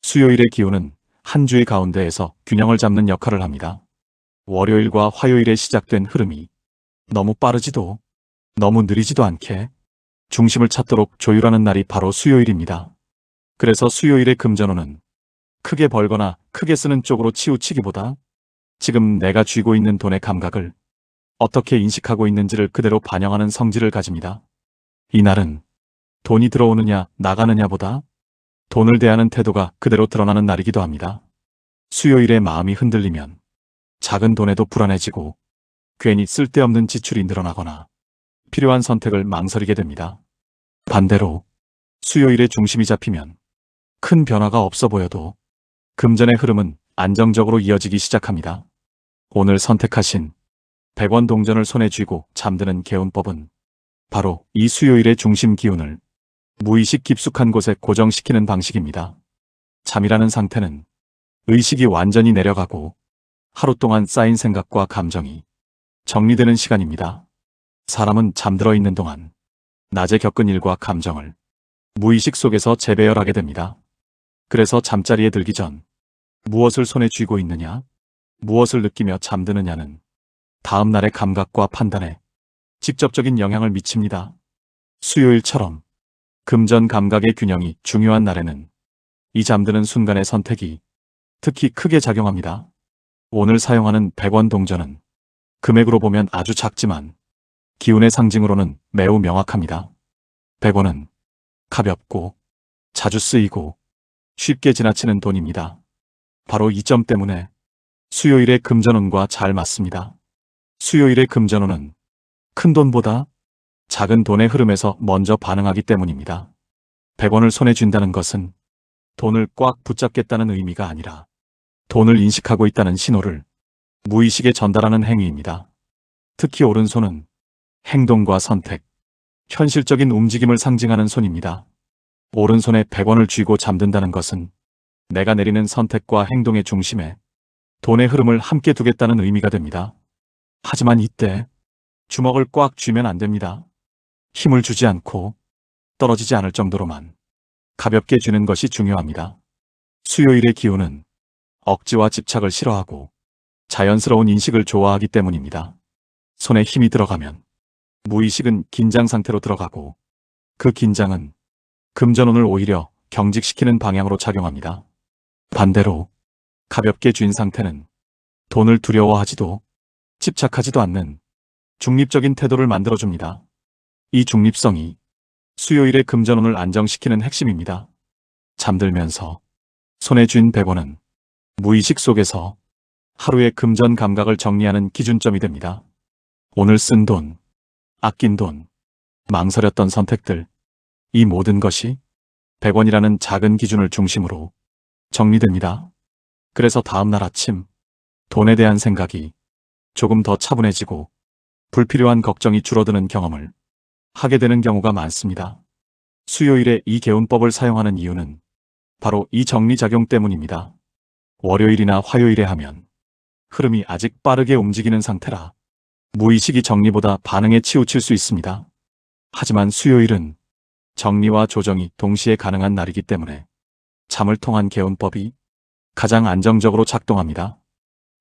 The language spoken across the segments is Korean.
수요일의 기운은 한 주의 가운데에서 균형을 잡는 역할을 합니다. 월요일과 화요일에 시작된 흐름이 너무 빠르지도 너무 느리지도 않게 중심을 찾도록 조율하는 날이 바로 수요일입니다. 그래서 수요일의 금전운은 크게 벌거나 크게 쓰는 쪽으로 치우치기보다 지금 내가 쥐고 있는 돈의 감각을 어떻게 인식하고 있는지를 그대로 반영하는 성질을 가집니다. 이날은 돈이 들어오느냐 나가느냐보다 돈을 대하는 태도가 그대로 드러나는 날이기도 합니다. 수요일에 마음이 흔들리면 작은 돈에도 불안해지고 괜히 쓸데없는 지출이 늘어나거나 필요한 선택을 망설이게 됩니다. 반대로 수요일에 중심이 잡히면 큰 변화가 없어 보여도 금전의 흐름은 안정적으로 이어지기 시작합니다. 오늘 선택하신 100원 동전을 손에 쥐고 잠드는 개운법은 바로 이 수요일의 중심 기운을 무의식 깊숙한 곳에 고정시키는 방식입니다. 잠이라는 상태는 의식이 완전히 내려가고 하루 동안 쌓인 생각과 감정이 정리되는 시간입니다. 사람은 잠들어 있는 동안 낮에 겪은 일과 감정을 무의식 속에서 재배열하게 됩니다. 그래서 잠자리에 들기 전 무엇을 손에 쥐고 있느냐, 무엇을 느끼며 잠드느냐는 다음 날의 감각과 판단에 직접적인 영향을 미칩니다. 수요일처럼 금전 감각의 균형이 중요한 날에는 이 잠드는 순간의 선택이 특히 크게 작용합니다. 오늘 사용하는 100원 동전은 금액으로 보면 아주 작지만 기운의 상징으로는 매우 명확합니다. 100원은 가볍고 자주 쓰이고 쉽게 지나치는 돈입니다. 바로 이 점 때문에 수요일의 금전운과 잘 맞습니다. 수요일의 금전운은 큰 돈보다 작은 돈의 흐름에서 먼저 반응하기 때문입니다. 100원을 손에 쥔다는 것은 돈을 꽉 붙잡겠다는 의미가 아니라 돈을 인식하고 있다는 신호를 무의식에 전달하는 행위입니다. 특히 오른손은 행동과 선택, 현실적인 움직임을 상징하는 손입니다. 오른손에 100원을 쥐고 잠든다는 것은 내가 내리는 선택과 행동의 중심에 돈의 흐름을 함께 두겠다는 의미가 됩니다. 하지만 이때 주먹을 꽉 쥐면 안 됩니다. 힘을 주지 않고 떨어지지 않을 정도로만 가볍게 쥐는 것이 중요합니다. 수요일의 기운은 억지와 집착을 싫어하고 자연스러운 인식을 좋아하기 때문입니다. 손에 힘이 들어가면 무의식은 긴장 상태로 들어가고 그 긴장은 금전운을 오히려 경직시키는 방향으로 작용합니다. 반대로 가볍게 쥔 상태는 돈을 두려워하지도 집착하지도 않는 중립적인 태도를 만들어줍니다. 이 중립성이 수요일의 금전운을 안정시키는 핵심입니다. 잠들면서 손에 쥔 100원은 무의식 속에서 하루의 금전 감각을 정리하는 기준점이 됩니다. 오늘 쓴 돈, 아낀 돈, 망설였던 선택들, 이 모든 것이 100원이라는 작은 기준을 중심으로 정리됩니다. 그래서 다음날 아침 돈에 대한 생각이 조금 더 차분해지고 불필요한 걱정이 줄어드는 경험을 하게 되는 경우가 많습니다. 수요일에 이 개운법을 사용하는 이유는 바로 이 정리작용 때문입니다. 월요일이나 화요일에 하면 흐름이 아직 빠르게 움직이는 상태라 무의식이 정리보다 반응에 치우칠 수 있습니다. 하지만 수요일은 정리와 조정이 동시에 가능한 날이기 때문에 잠을 통한 개운법이 가장 안정적으로 작동합니다.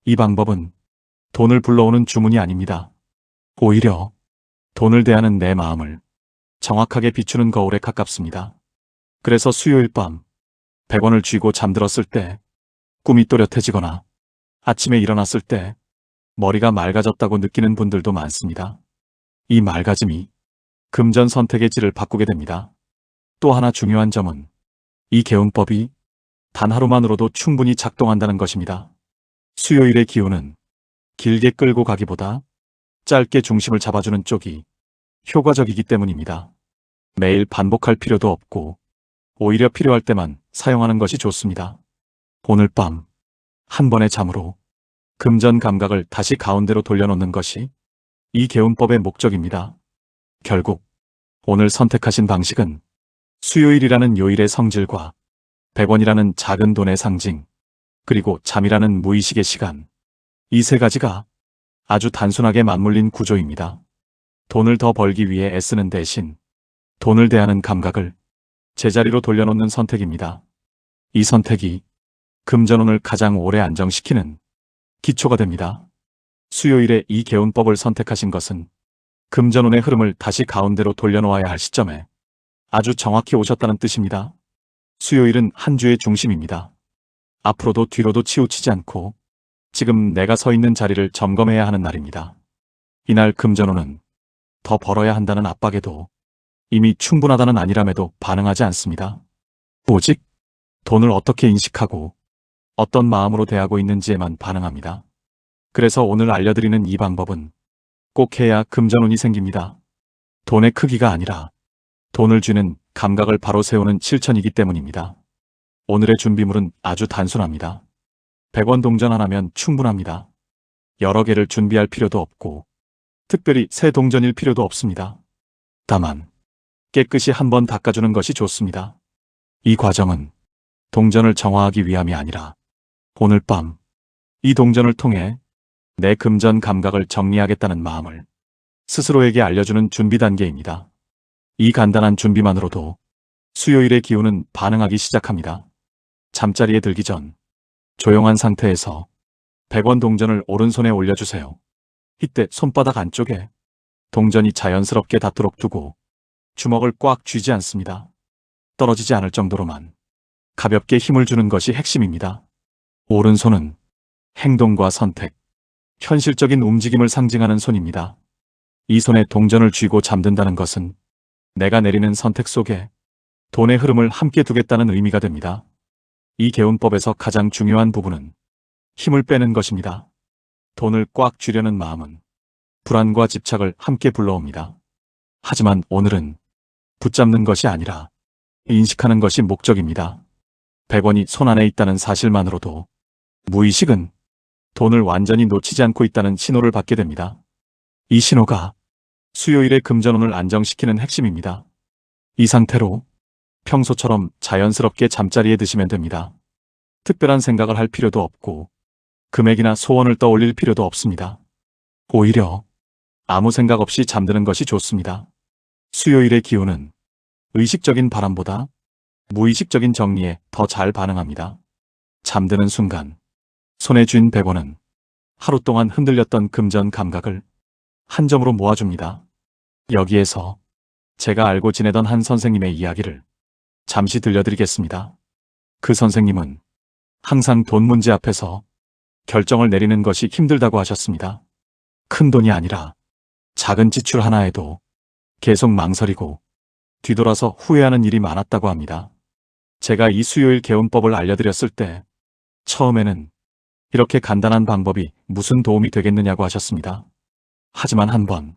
이 방법은 돈을 불러오는 주문이 아닙니다. 오히려 돈을 대하는 내 마음을 정확하게 비추는 거울에 가깝습니다. 그래서 수요일 밤 100원을 쥐고 잠들었을 때 꿈이 또렷해지거나 아침에 일어났을 때 머리가 맑아졌다고 느끼는 분들도 많습니다. 이 맑아짐이 금전 선택의 질을 바꾸게 됩니다. 또 하나 중요한 점은 이 개운법이 단 하루만으로도 충분히 작동한다는 것입니다. 수요일의 기운은 길게 끌고 가기보다 짧게 중심을 잡아주는 쪽이 효과적이기 때문입니다. 매일 반복할 필요도 없고 오히려 필요할 때만 사용하는 것이 좋습니다. 오늘 밤 한 번의 잠으로 금전 감각을 다시 가운데로 돌려놓는 것이 이 개운법의 목적입니다. 결국 오늘 선택하신 방식은 수요일이라는 요일의 성질과 100원이라는 작은 돈의 상징, 그리고 잠이라는 무의식의 시간, 이 세 가지가 아주 단순하게 맞물린 구조입니다. 돈을 더 벌기 위해 애쓰는 대신 돈을 대하는 감각을 제자리로 돌려놓는 선택입니다. 이 선택이 금전운을 가장 오래 안정시키는 기초가 됩니다. 수요일에 이 개운법을 선택하신 것은 금전운의 흐름을 다시 가운데로 돌려놓아야 할 시점에 아주 정확히 오셨다는 뜻입니다. 수요일은 한 주의 중심입니다. 앞으로도 뒤로도 치우치지 않고 지금 내가 서 있는 자리를 점검해야 하는 날입니다. 이날 금전운은 더 벌어야 한다는 압박에도 이미 충분하다는 안일함에도 반응하지 않습니다. 오직 돈을 어떻게 인식하고 어떤 마음으로 대하고 있는지에만 반응합니다. 그래서 오늘 알려드리는 이 방법은 꼭 해야 금전운이 생깁니다. 돈의 크기가 아니라 돈을 쥐는 감각을 바로 세우는 실천이기 때문입니다. 오늘의 준비물은 아주 단순합니다. 100원 동전 하나면 충분합니다. 여러 개를 준비할 필요도 없고 특별히 새 동전일 필요도 없습니다. 다만 깨끗이 한번 닦아주는 것이 좋습니다. 이 과정은 동전을 정화하기 위함이 아니라 오늘 밤 이 동전을 통해 내 금전 감각을 정리하겠다는 마음을 스스로에게 알려주는 준비 단계입니다. 이 간단한 준비만으로도 수요일의 기운은 반응하기 시작합니다. 잠자리에 들기 전 조용한 상태에서 100원 동전을 오른손에 올려주세요. 이때 손바닥 안쪽에 동전이 자연스럽게 닿도록 두고 주먹을 꽉 쥐지 않습니다. 떨어지지 않을 정도로만 가볍게 힘을 주는 것이 핵심입니다. 오른손은 행동과 선택, 현실적인 움직임을 상징하는 손입니다. 이 손에 동전을 쥐고 잠든다는 것은 내가 내리는 선택 속에 돈의 흐름을 함께 두겠다는 의미가 됩니다. 이 개운법에서 가장 중요한 부분은 힘을 빼는 것입니다. 돈을 꽉 쥐려는 마음은 불안과 집착을 함께 불러옵니다. 하지만 오늘은 붙잡는 것이 아니라 인식하는 것이 목적입니다. 100원이 손 안에 있다는 사실만으로도 무의식은 돈을 완전히 놓치지 않고 있다는 신호를 받게 됩니다. 이 신호가 수요일의 금전운을 안정시키는 핵심입니다. 이 상태로 평소처럼 자연스럽게 잠자리에 드시면 됩니다. 특별한 생각을 할 필요도 없고 금액이나 소원을 떠올릴 필요도 없습니다. 오히려 아무 생각 없이 잠드는 것이 좋습니다. 수요일의 기운은 의식적인 바람보다 무의식적인 정리에 더 잘 반응합니다. 잠드는 순간 손에 쥔 100원은 하루 동안 흔들렸던 금전 감각을 한 점으로 모아줍니다. 여기에서 제가 알고 지내던 한 선생님의 이야기를 잠시 들려드리겠습니다. 그 선생님은 항상 돈 문제 앞에서 결정을 내리는 것이 힘들다고 하셨습니다. 큰 돈이 아니라 작은 지출 하나에도 계속 망설이고 뒤돌아서 후회하는 일이 많았다고 합니다. 제가 이 수요일 개운법을 알려드렸을 때 처음에는 이렇게 간단한 방법이 무슨 도움이 되겠느냐고 하셨습니다. 하지만 한번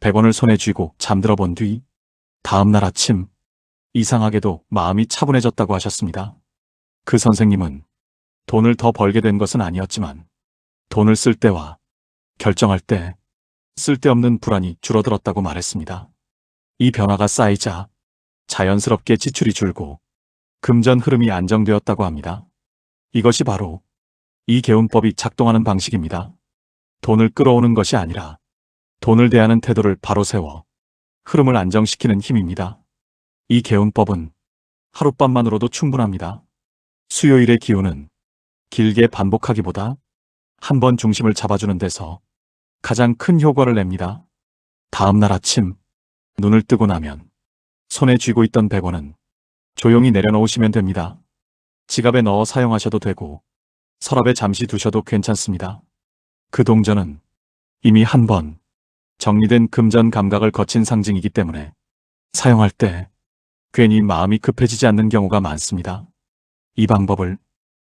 100원을 손에 쥐고 잠들어 본 뒤 다음날 아침 이상하게도 마음이 차분해졌다고 하셨습니다. 그 선생님은 돈을 더 벌게 된 것은 아니었지만 돈을 쓸 때와 결정할 때 쓸데없는 불안이 줄어들었다고 말했습니다. 이 변화가 쌓이자 자연스럽게 지출이 줄고 금전 흐름이 안정되었다고 합니다. 이것이 바로 이 개운법이 작동하는 방식입니다. 돈을 끌어오는 것이 아니라 돈을 대하는 태도를 바로 세워 흐름을 안정시키는 힘입니다. 이 개운법은 하룻밤만으로도 충분합니다. 수요일의 기운은 길게 반복하기보다 한 번 중심을 잡아주는 데서 가장 큰 효과를 냅니다. 다음날 아침 눈을 뜨고 나면 손에 쥐고 있던 100원은 조용히 내려놓으시면 됩니다. 지갑에 넣어 사용하셔도 되고 서랍에 잠시 두셔도 괜찮습니다. 그 동전은 이미 한 번 정리된 금전 감각을 거친 상징이기 때문에 사용할 때 괜히 마음이 급해지지 않는 경우가 많습니다. 이 방법을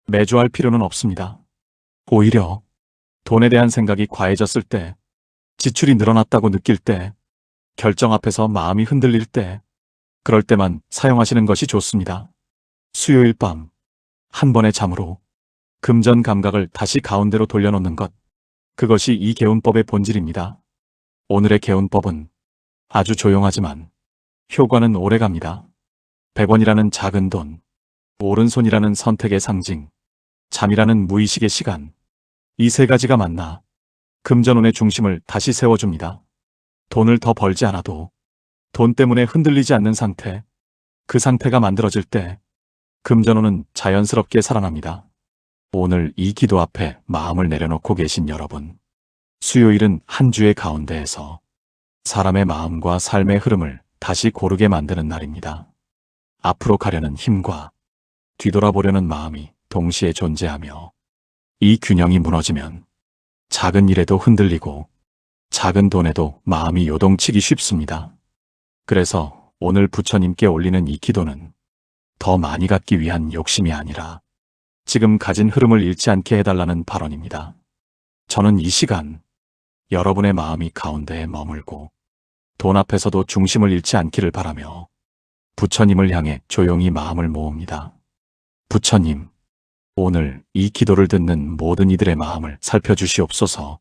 매주 할 필요는 없습니다. 오히려 돈에 대한 생각이 과해졌을 때, 지출이 늘어났다고 느낄 때, 결정 앞에서 마음이 흔들릴 때, 그럴 때만 사용하시는 것이 좋습니다. 수요일 밤 한 번의 잠으로 금전 감각을 다시 가운데로 돌려놓는 것, 그것이 이 개운법의 본질입니다. 오늘의 개운법은 아주 조용하지만 효과는 오래갑니다. 100원이라는 작은 돈, 오른손이라는 선택의 상징, 잠이라는 무의식의 시간, 이 세 가지가 만나 금전운의 중심을 다시 세워줍니다. 돈을 더 벌지 않아도 돈 때문에 흔들리지 않는 상태, 그 상태가 만들어질 때 금전운은 자연스럽게 살아납니다. 오늘 이 기도 앞에 마음을 내려놓고 계신 여러분, 수요일은 한 주의 가운데에서 사람의 마음과 삶의 흐름을 다시 고르게 만드는 날입니다. 앞으로 가려는 힘과 뒤돌아보려는 마음이 동시에 존재하며, 이 균형이 무너지면 작은 일에도 흔들리고 작은 돈에도 마음이 요동치기 쉽습니다. 그래서 오늘 부처님께 올리는 이 기도는 더 많이 갖기 위한 욕심이 아니라 지금 가진 흐름을 잃지 않게 해달라는 발언입니다. 저는 이 시간 여러분의 마음이 가운데에 머물고 돈 앞에서도 중심을 잃지 않기를 바라며 부처님을 향해 조용히 마음을 모읍니다. 부처님, 오늘 이 기도를 듣는 모든 이들의 마음을 살펴주시옵소서.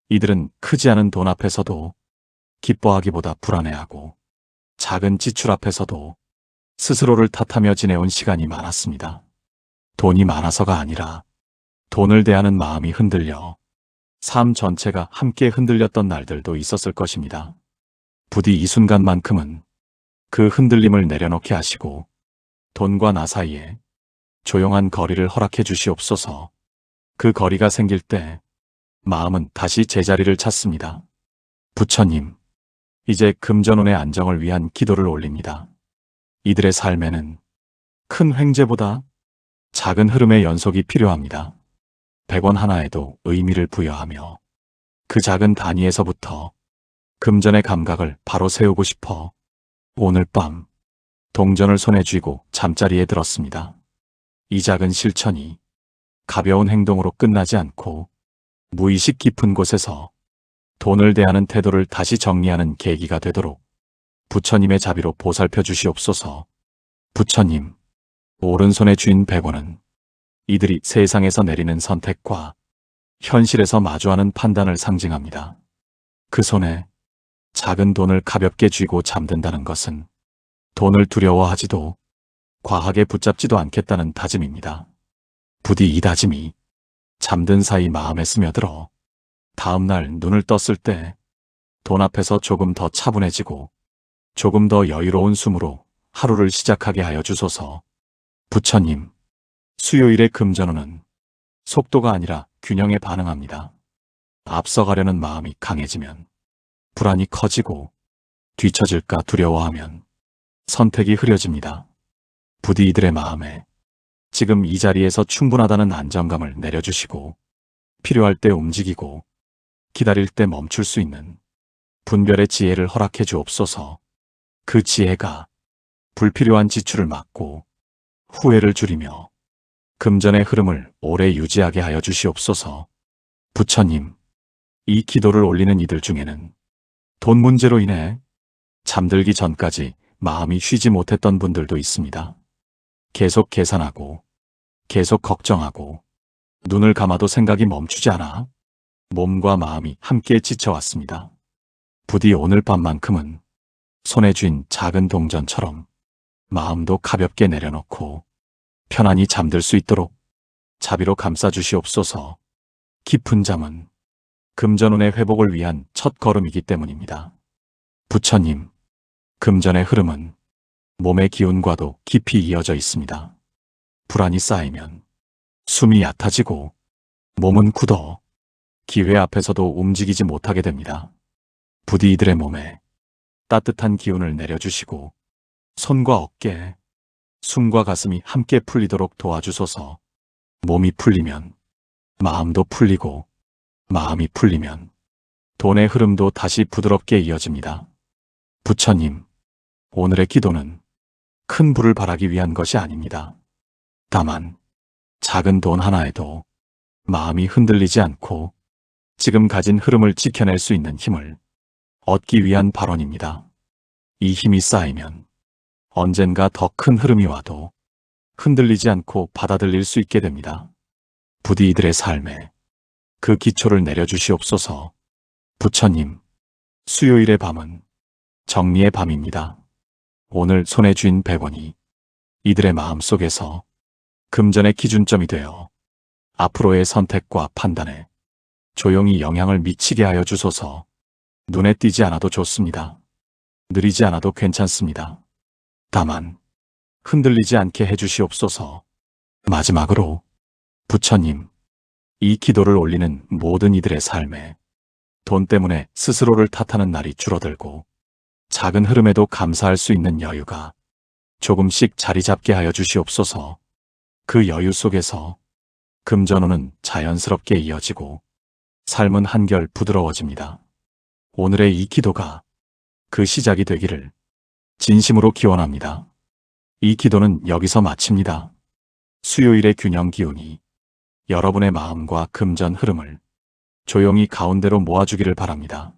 이들은 크지 않은 돈 앞에서도 기뻐하기보다 불안해하고 작은 지출 앞에서도 스스로를 탓하며 지내온 시간이 많았습니다. 돈이 많아서가 아니라 돈을 대하는 마음이 흔들려 삶 전체가 함께 흔들렸던 날들도 있었을 것입니다. 부디 이 순간만큼은 그 흔들림을 내려놓게 하시고 돈과 나 사이에 조용한 거리를 허락해 주시옵소서. 그 거리가 생길 때 마음은 다시 제자리를 찾습니다. 부처님, 이제 금전운의 안정을 위한 기도를 올립니다. 이들의 삶에는 큰 횡재보다 작은 흐름의 연속이 필요합니다. 100원 하나에도 의미를 부여하며 그 작은 단위에서부터 금전의 감각을 바로 세우고 싶어 오늘 밤 동전을 손에 쥐고 잠자리에 들었습니다. 이 작은 실천이 가벼운 행동으로 끝나지 않고 무의식 깊은 곳에서 돈을 대하는 태도를 다시 정리하는 계기가 되도록 부처님의 자비로 보살펴 주시옵소서. 부처님, 오른손에 쥔 100원은 이들이 세상에서 내리는 선택과 현실에서 마주하는 판단을 상징합니다. 그 손에 작은 돈을 가볍게 쥐고 잠든다는 것은 돈을 두려워하지도 과하게 붙잡지도 않겠다는 다짐입니다. 부디 이 다짐이 잠든 사이 마음에 스며들어 다음날 눈을 떴을 때 돈 앞에서 조금 더 차분해지고 조금 더 여유로운 숨으로 하루를 시작하게 하여 주소서. 부처님, 수요일의 금전운은 속도가 아니라 균형에 반응합니다. 앞서가려는 마음이 강해지면 불안이 커지고 뒤처질까 두려워하면 선택이 흐려집니다. 부디 이들의 마음에 지금 이 자리에서 충분하다는 안정감을 내려주시고 필요할 때 움직이고 기다릴 때 멈출 수 있는 분별의 지혜를 허락해 주옵소서. 그 지혜가 불필요한 지출을 막고 후회를 줄이며 금전의 흐름을 오래 유지하게 하여 주시옵소서. 부처님, 이 기도를 올리는 이들 중에는 돈 문제로 인해 잠들기 전까지 마음이 쉬지 못했던 분들도 있습니다. 계속 계산하고 계속 걱정하고 눈을 감아도 생각이 멈추지 않아 몸과 마음이 함께 지쳐왔습니다. 부디 오늘 밤만큼은 손에 쥔 작은 동전처럼 마음도 가볍게 내려놓고 편안히 잠들 수 있도록 자비로 감싸주시옵소서. 깊은 잠은 금전운의 회복을 위한 첫 걸음이기 때문입니다. 부처님, 금전의 흐름은 몸의 기운과도 깊이 이어져 있습니다. 불안이 쌓이면 숨이 얕아지고 몸은 굳어 기회 앞에서도 움직이지 못하게 됩니다. 부디 이들의 몸에 따뜻한 기운을 내려주시고 손과 어깨, 숨과 가슴이 함께 풀리도록 도와주소서. 몸이 풀리면 마음도 풀리고 마음이 풀리면 돈의 흐름도 다시 부드럽게 이어집니다. 부처님, 오늘의 기도는 큰 부를 바라기 위한 것이 아닙니다. 다만 작은 돈 하나에도 마음이 흔들리지 않고 지금 가진 흐름을 지켜낼 수 있는 힘을 얻기 위한 발언입니다. 이 힘이 쌓이면 언젠가 더 큰 흐름이 와도 흔들리지 않고 받아들일 수 있게 됩니다. 부디 이들의 삶에 그 기초를 내려주시옵소서. 부처님, 수요일의 밤은 정리의 밤입니다. 오늘 손에 쥔 100원이 이들의 마음속에서 금전의 기준점이 되어 앞으로의 선택과 판단에 조용히 영향을 미치게 하여 주소서. 눈에 띄지 않아도 좋습니다. 느리지 않아도 괜찮습니다. 다만 흔들리지 않게 해주시옵소서. 마지막으로 부처님, 이 기도를 올리는 모든 이들의 삶에 돈 때문에 스스로를 탓하는 날이 줄어들고 작은 흐름에도 감사할 수 있는 여유가 조금씩 자리 잡게 하여 주시옵소서. 그 여유 속에서 금전운은 자연스럽게 이어지고 삶은 한결 부드러워집니다. 오늘의 이 기도가 그 시작이 되기를 진심으로 기원합니다. 이 기도는 여기서 마칩니다. 수요일의 균형 기운이 여러분의 마음과 금전 흐름을 조용히 가운데로 모아주기를 바랍니다.